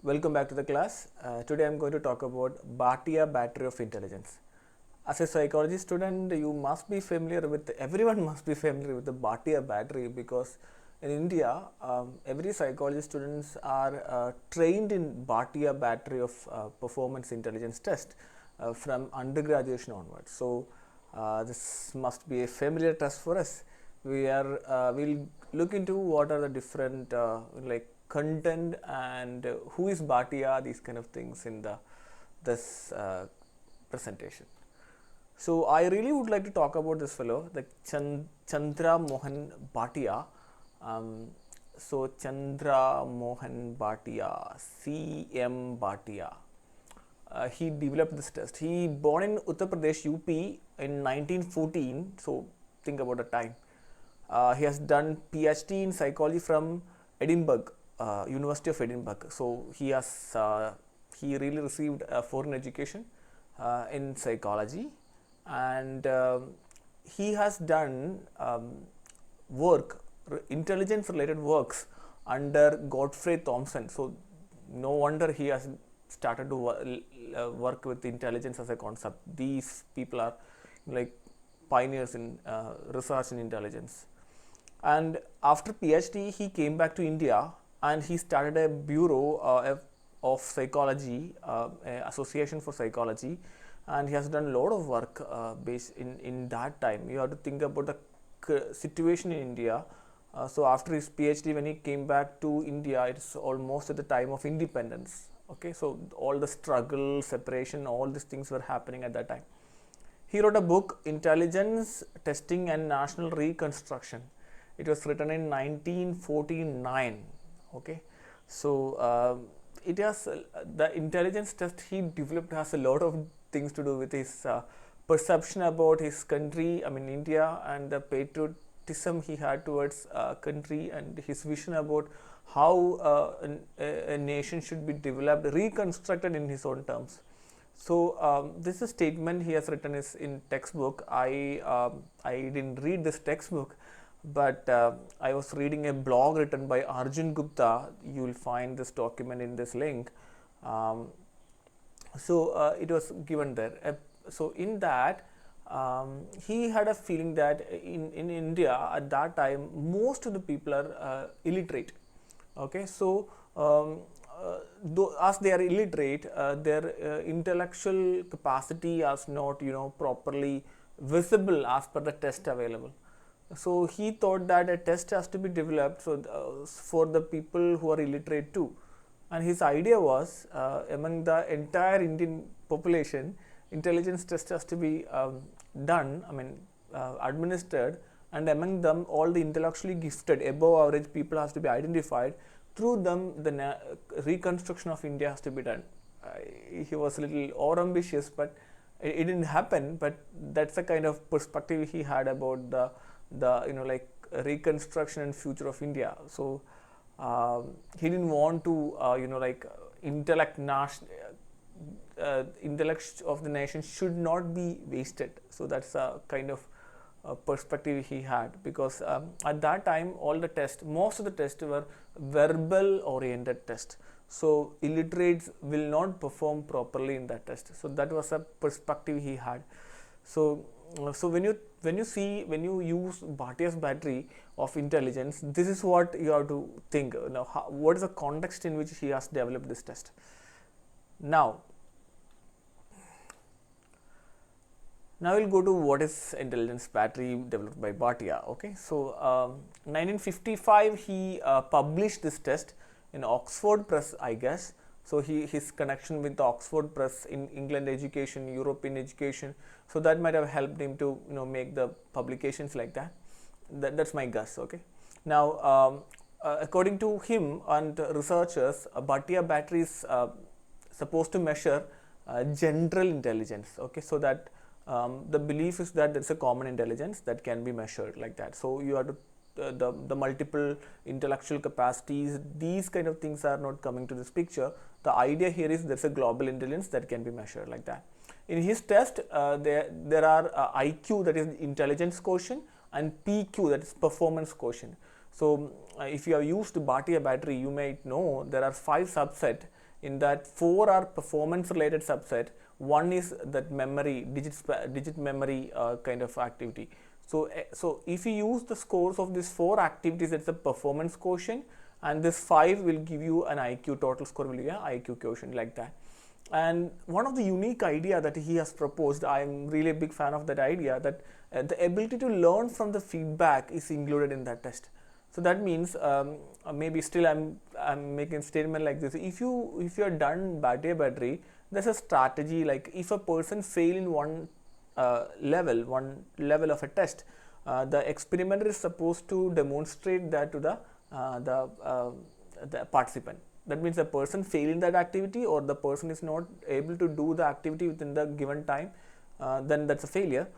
Welcome back to the class. Today I am going to talk about Bhatia battery of intelligence. As a psychology student, everyone must be familiar with the Bhatia battery because in India, every psychology students are trained in Bhatia battery of performance intelligence test from undergraduation onwards. So this must be a familiar test for us. We'll look into what are the different content and who is Bhatia, these kind of things in this presentation. So I really would like to talk about this fellow, the Chandra Mohan Bhatia. Chandra Mohan Bhatia, C.M. Bhatia. He developed this test. He born in Uttar Pradesh, UP in 1914. So think about the time. He has done PhD in psychology from Edinburgh, University of Edinburgh. So he really received a foreign education in psychology, and he has done intelligence related works under Godfrey Thompson. So no wonder he has started to work with intelligence as a concept. These people are like pioneers in research in intelligence. And after PhD, he came back to India and he started a bureau of psychology, association for psychology, and he has done a lot of work based in that time. You have to think about the situation in India. So after his PhD, when he came back to India, it's almost at the time of independence. Okay, so all the struggle, separation, all these things were happening at that time. He wrote a book, Intelligence, Testing and National Reconstruction. It was written in 1949. Okay, so it has the intelligence test he developed has a lot of things to do with his perception about his country, India, and the patriotism he had towards country, and his vision about how a nation should be developed, reconstructed in his own terms. So this is a statement he has written is in textbook. I didn't read this textbook, but I was reading a blog written by Arjun Gupta. You will find this document in this link. It was given there. So in that, he had a feeling that in India at that time, most of the people are illiterate. Okay, so as they are illiterate, their intellectual capacity is not properly visible as per the test available. So he thought that a test has to be developed for the people who are illiterate too. And his idea was among the entire Indian population, intelligence test has to be done, administered, and among them all the intellectually gifted above average people has to be identified. Through them the reconstruction of India has to be done. He was a little overambitious, but it didn't happen. But that's the kind of perspective he had about the reconstruction and future of India. So he didn't want to intellect of the nation should not be wasted. So that's a kind of perspective he had, because at that time most of the tests were verbal oriented tests. So illiterates will not perform properly in that test. So that was a perspective he had. So when you use Bhatia's battery of intelligence, this is what you have to think. Now, what is the context in which he has developed this test? Now we'll go to what is intelligence battery developed by Bhatia. Okay, so 1955 he published this test in Oxford Press, I guess. So his connection with the Oxford Press in England education, European education, so that might have helped him to make the publications like that. That's my guess. Okay. Now according to him and researchers, Bhatia battery is supposed to measure general intelligence. Okay, so that the belief is that there's a common intelligence that can be measured like that. So you have to the multiple intellectual capacities, these kind of things are not coming to this picture. The idea here is there's a global intelligence that can be measured like that. In his test, there are IQ, that is intelligence quotient, and PQ, that is performance quotient. So if you have used Bhatia battery, you might know there are 5 subsets In that, 4 are performance related subset. One is that memory, digit memory kind of activity. So if you use the scores of these 4 activities, that's a performance quotient, and this 5 will give you an IQ, total score will give you an IQ quotient, like that. And one of the unique idea that he has proposed, I am really a big fan of that idea, that the ability to learn from the feedback is included in that test. So that means maybe still I'm making a statement like this. If you're done Bhatia battery, there's a strategy, like if a person fail in one level of a test, the experimenter is supposed to demonstrate that to the participant. That means the person failed in that activity, or the person is not able to do the activity within the given time, then that's a failure.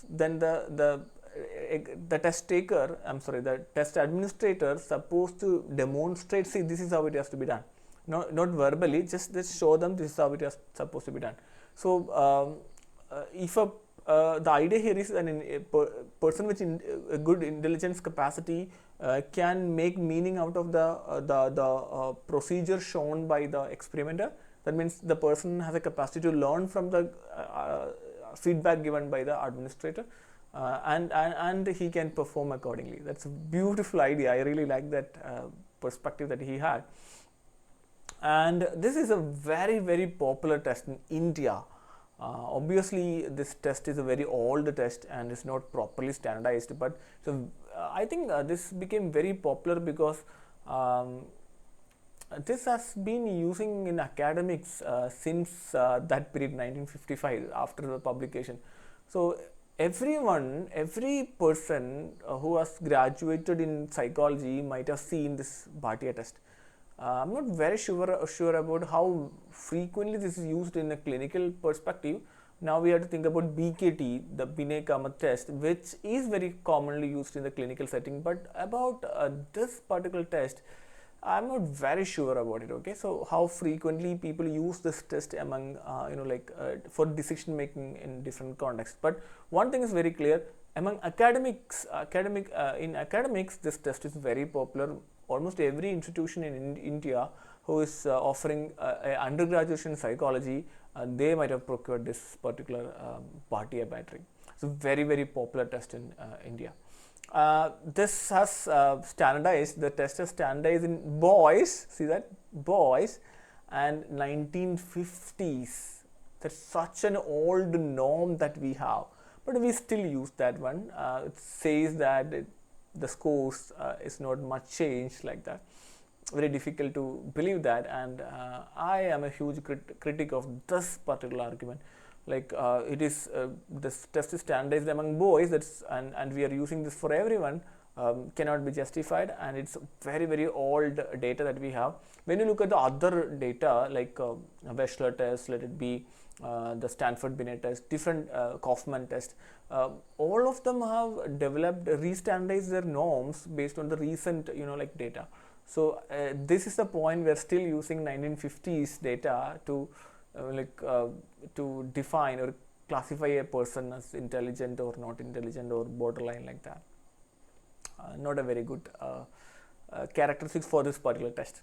Then the test taker, the test administrator supposed to demonstrate, see, this is how it has to be done. Not verbally, just show them this is how it is supposed to be done. So if the idea here is that a person with a good intelligence capacity can make meaning out of the procedure shown by the experimenter. That means the person has a capacity to learn from the feedback given by the administrator, and he can perform accordingly. That's a beautiful idea. I really like that perspective that he had. And this is a very, very popular test in India. Obviously, this test is a very old test and is not properly standardized. But so I think this became very popular because this has been using in academics since that period, 1955, after the publication. So every person who has graduated in psychology might have seen this Bhatia test. I'm not very sure about how frequently this is used in a clinical perspective. Now we have to think about BKT, the Binay Kamath test, which is very commonly used in the clinical setting. But about this particular test, I'm not very sure about it. Okay, so how frequently people use this test among for decision making in different contexts. But one thing is very clear: among academics, in academics, this test is very popular. Almost every institution in India who is offering undergraduate in psychology, they might have procured this particular Bhatia battery. It's a very, very popular test in India. This has standardized, the test is standardized in boys, see that, boys, and 1950s. That's such an old norm that we have, but we still use that one. It says that the scores is not much changed, like that. Very difficult to believe that, and I am a huge critic of this particular argument. Like it is this test is standardized among boys, and we are using this for everyone, cannot be justified, and it's very, very old data that we have. When you look at the other data like Wechsler test, let it be the Stanford Binet test, different Kaufman test, all of them have developed, re-standardized their norms based on the recent data. So this is the point we're still using 1950s data to to define or classify a person as intelligent or not intelligent or borderline, like that. Not a very good characteristics for this particular test.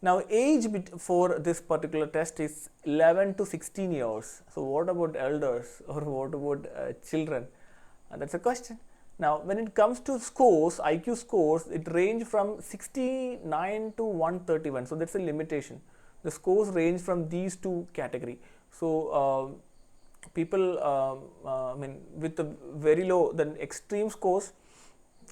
Now, age for this particular test is 11 to 16 years. So what about elders, or what about children? That's a question. Now, when it comes to scores, IQ scores, it range from 69 to 131. So that's a limitation. The scores range from these two categories. So people, with the very low, the extreme scores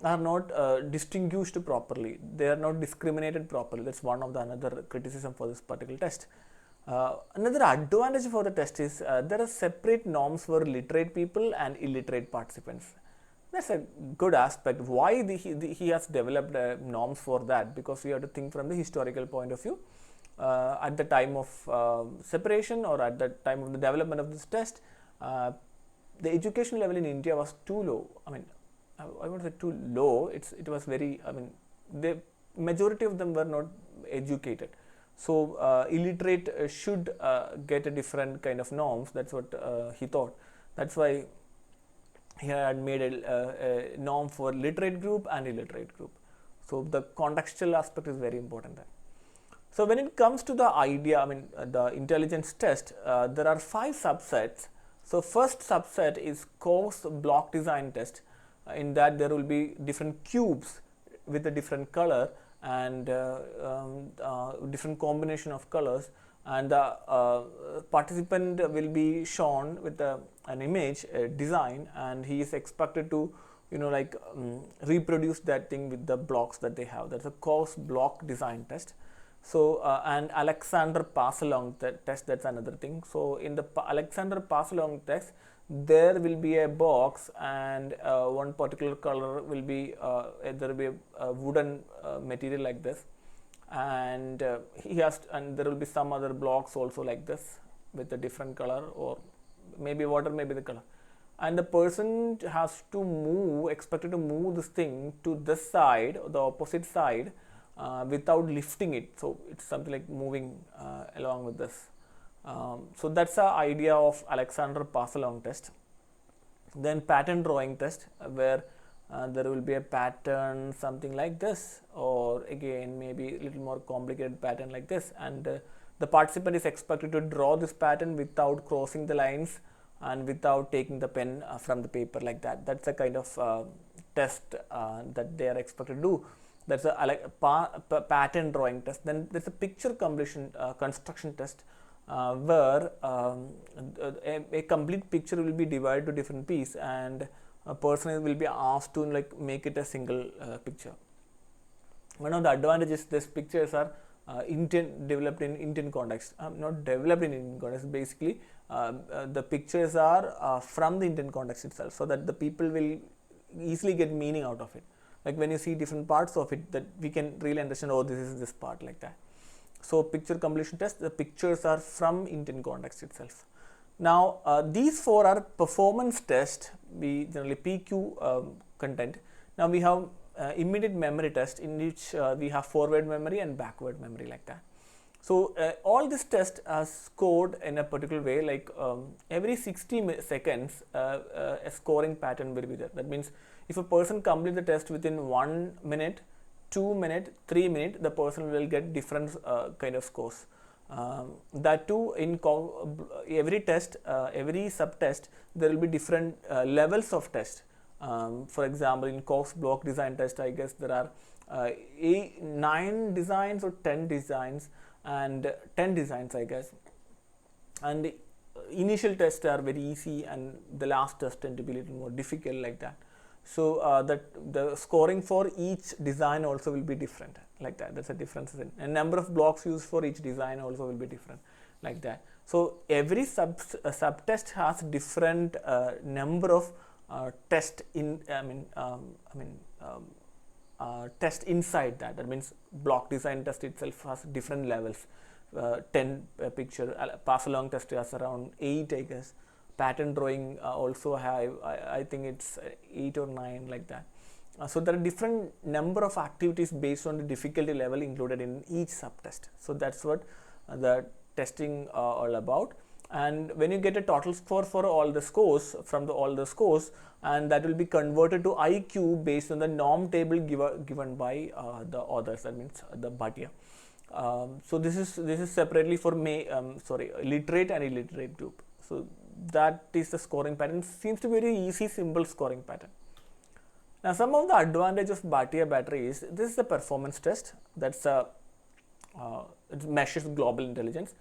are not distinguished properly. They are not discriminated properly. That's one of the another criticism for this particular test. Another advantage for the test is there are separate norms for literate people and illiterate participants. That's a good aspect. Why he has developed norms for that? Because we have to think from the historical point of view. At the time of separation, or at the time of the development of this test, the education level in India was too low. I won't say too low. It was very. The majority of them were not educated. So illiterate should get a different kind of norms. That's what he thought. That's why he had made a norm for literate group and illiterate group. So the contextual aspect is very important there. So when it comes to the idea, the intelligence test, there are 5 subsets. So first subset is course block design test. In that there will be different cubes with a different color and different combination of colors, and the participant will be shown with an image, a design, and he is expected to reproduce that thing with the blocks that they have. That's a course block design test. So and Alexander pass along test, that's another thing. So in the Alexander pass along test, there will be a box, and one particular color will be there will be a wooden material like this, and and there will be some other blocks also like this with a different color, or maybe water, maybe the color, and the person has to move, expected to move this thing to this side, the opposite side, without lifting it. So it's something like moving along with this. So that's the idea of Alexander pass along test. Then pattern drawing test, where there will be a pattern something like this, or again maybe a little more complicated pattern like this, and the participant is expected to draw this pattern without crossing the lines and without taking the pen from the paper like that. That's a kind of test that they are expected to do. That's a pattern drawing test. Then there's a picture completion construction test, where a complete picture will be divided to different pieces, and a person will be asked to make it a single picture. One of the advantages, these pictures are developed in Indian context. Not developed in Indian context, basically the pictures are from the Indian context itself, so that the people will easily get meaning out of it. Like when you see different parts of it, that we can really understand, oh, this is this part, like that. So picture completion test, the pictures are from Indian context itself. Now these 4 are performance test, we generally PQ content. Now we have immediate memory test, in which we have forward memory and backward memory, like that. So all this test are scored in a particular way, like every 60 seconds a scoring pattern will be there. That means if a person completes the test within 1 minute, 2 minutes, 3 minutes, the person will get different kind of scores. That too, in every test, every subtest, there will be different levels of test. For example, in course block design test, I guess there are 9 designs or 10 designs, and 10 designs, I guess. And the initial tests are very easy, and the last test tend to be a little more difficult, like that. So that the scoring for each design also will be different, like that. That's a difference in, and number of blocks used for each design also will be different, like that. So every subtest has different number of test in test inside that. That means block design test itself has different levels. 10 picture pass along test has around 8, I guess. Pattern drawing also have, I think it's 8 or 9, like that. So there are different number of activities based on the difficulty level included in each subtest. So that's what the testing all about. And when you get a total score for all the scores, from all the scores, and that will be converted to IQ based on the norm table given by the authors, that means the Bhatia. So this is separately for literate and illiterate group. So that is the scoring pattern. Seems to be very easy, simple scoring pattern. Now some of the advantages of Bhatia battery is, this is a performance test. That's it measures global intelligence.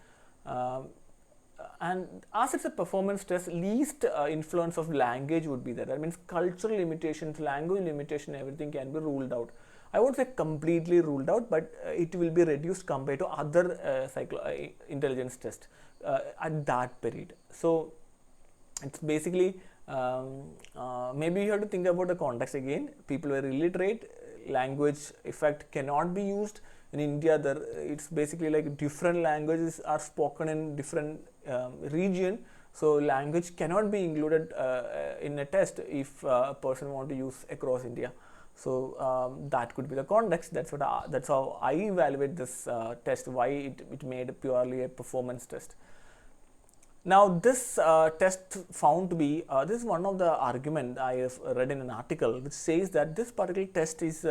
And as it's a performance test, least influence of language would be there. That means cultural limitations, language limitation, everything can be ruled out. I won't say completely ruled out, but it will be reduced compared to other intelligence tests at that period. So it's basically maybe you have to think about the context again. People were illiterate, language effect cannot be used. In India, it's basically like different languages are spoken in different region. So language cannot be included in a test if a person want to use across India. So that could be the context. That's how I evaluate this test. Why it made purely a performance test. Now this test found to be this is one of the argument I have read in an article, which says that this particular test is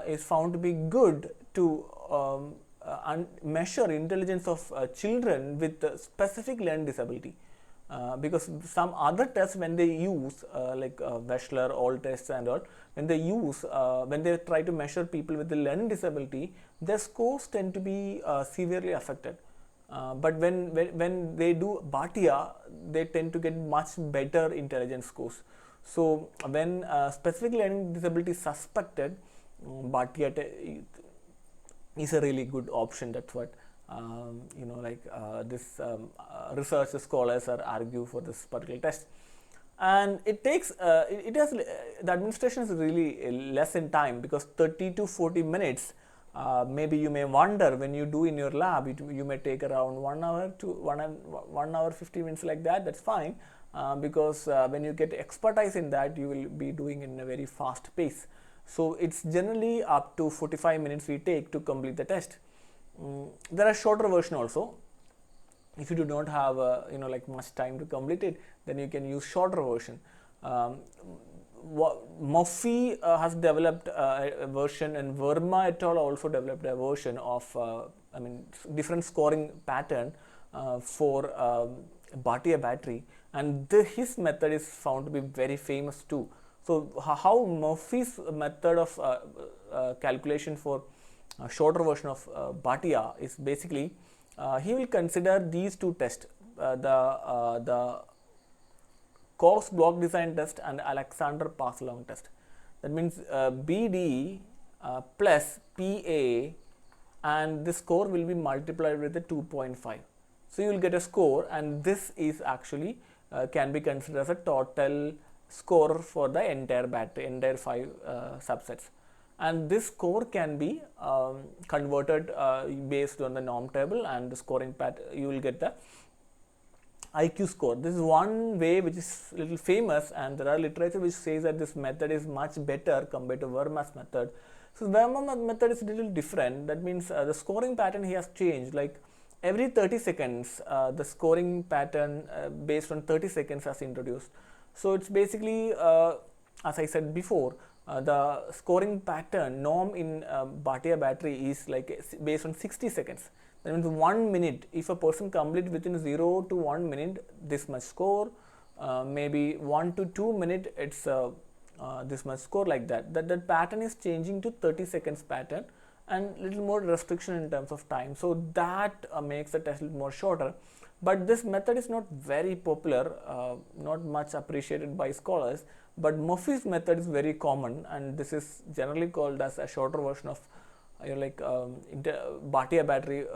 is found to be good to measure intelligence of children with specific learning disability. Because some other tests, when they use like Wechsler, all tests and all, when they use when they try to measure people with the learning disability, their scores tend to be severely affected. But when they do Bhatia, they tend to get much better intelligence scores. So when specific learning disability is suspected, Bhatia is a really good option. That's what this research scholars are argue for this particular test. And it takes it has the administration is really less in time, because 30 to 40 minutes. Maybe you may wonder, when you do in your lab, you may take around 1 hour to 1 hour 50 minutes, like that. That's fine, because when you get expertise in that, you will be doing in a very fast pace. So it's generally up to 45 minutes we take to complete the test. There are shorter version also. If you do not have like much time to complete it, then you can use shorter version. Murphy has developed a version, and Verma et al. Also developed a version of different scoring pattern for Bhatia battery, and his method is found to be very famous too. So how Murphy's method of calculation for shorter version of Bhatia is basically, he will consider these two tests, the Cox block design test and Alexander pass along test. That means BD plus PA, and the score will be multiplied with the 2.5. So you will get a score, and this is actually can be considered as a total score for the entire battery, entire 5 subsets. And this score can be converted based on the norm table and the scoring pattern. You will get the IQ score. This is one way which is little famous, and there are literature which says that this method is much better compared to Verma's method. So Verma's method is a little different. That means the scoring pattern he has changed. Like every 30 seconds, the scoring pattern based on 30 seconds has introduced. So it's basically, as I said before, the scoring pattern norm in Bhatia battery is like based on 60 seconds. That means 1 minute. If a person completes within 0 to 1 minute, this much score. Maybe 1 to 2 minutes, it's this much score, like that. That pattern is changing to 30 seconds pattern, and little more restriction in terms of time. So that makes the test a little more shorter. But this method is not very popular, not much appreciated by scholars. But Murphy's method is very common, and this is generally called as a shorter version of Bhatia battery,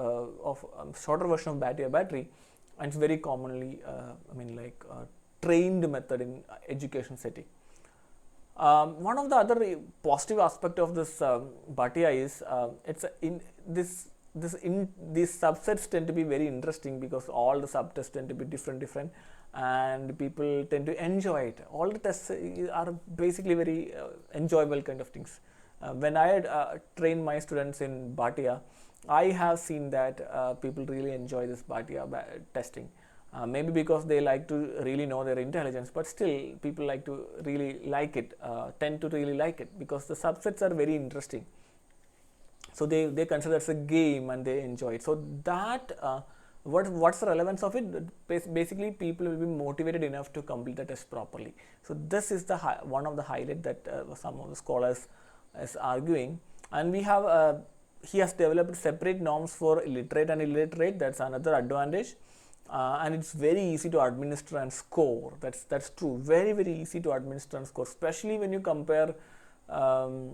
shorter version of Bhatia battery, and it's very commonly trained method in education setting. One of the other positive aspect of this Bhatia is these subsets tend to be very interesting, because all the subtests tend to be different, and people tend to enjoy it. All the tests are basically very enjoyable kind of things. When I had trained my students in Bhatia, I have seen that people really enjoy this Bhatia testing. Maybe because they like to really know their intelligence, but still people like to really like it, tend to really like it, because the subsets are very interesting. So they consider it as a game and they enjoy it. So that what's the relevance of it? Basically, people will be motivated enough to complete the test properly. So this is the one of the highlight that some of the scholars is arguing. And we have he has developed separate norms for literate and illiterate. That's another advantage. And it's very easy to administer and score. That's true. Very easy to administer and score, especially when you compare the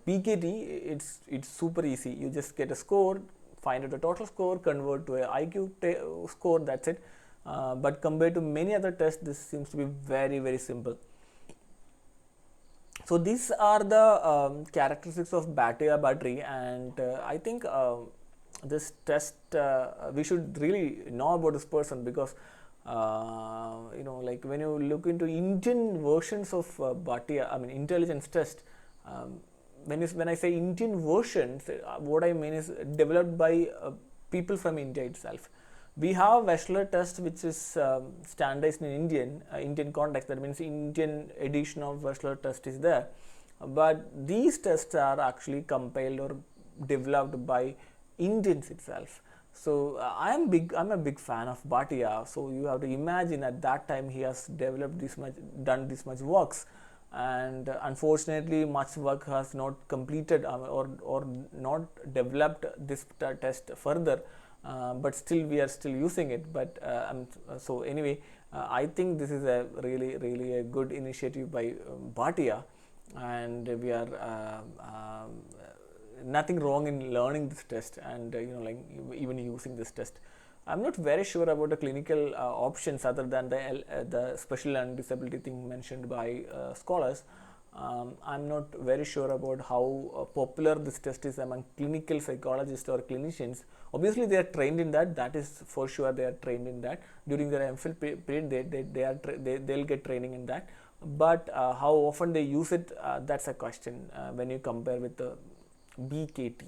BKT. It's super easy. You just get a score, find out the total score, convert to a IQ score. That's it. But compared to many other tests, this seems to be very simple. So these are the characteristics of Bhatia battery, and I think this test we should really know about this person, because like when you look into Indian versions of Bhatia, intelligence test, when I say Indian versions, what I mean is developed by people from India itself. We have Wechsler test, which is standardized in Indian context. That means Indian edition of Wechsler test is there. but these tests are actually compiled or developed by Indians itself. So I'm a big fan of Bhatia. So you have to imagine at that time he has developed this much, done this much works, and unfortunately much work has not completed, or not developed this test further. But still we are still using it. But so anyway, I think this is a really a good initiative by Bhatia, and we are nothing wrong in learning this test, and like even using this test. I'm not very sure about the clinical options other than the special and disability thing mentioned by scholars. I'm not very sure about how popular this test is among clinical psychologists or clinicians. Obviously, they are trained in that. That is for sure. They are trained in that during their MPhil period. They'll get training in that. But how often they use it, that's a question when you compare with the BKT.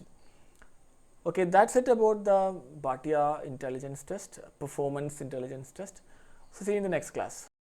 Okay, that's it about the Bhatia intelligence test, performance intelligence test. So see you in the next class.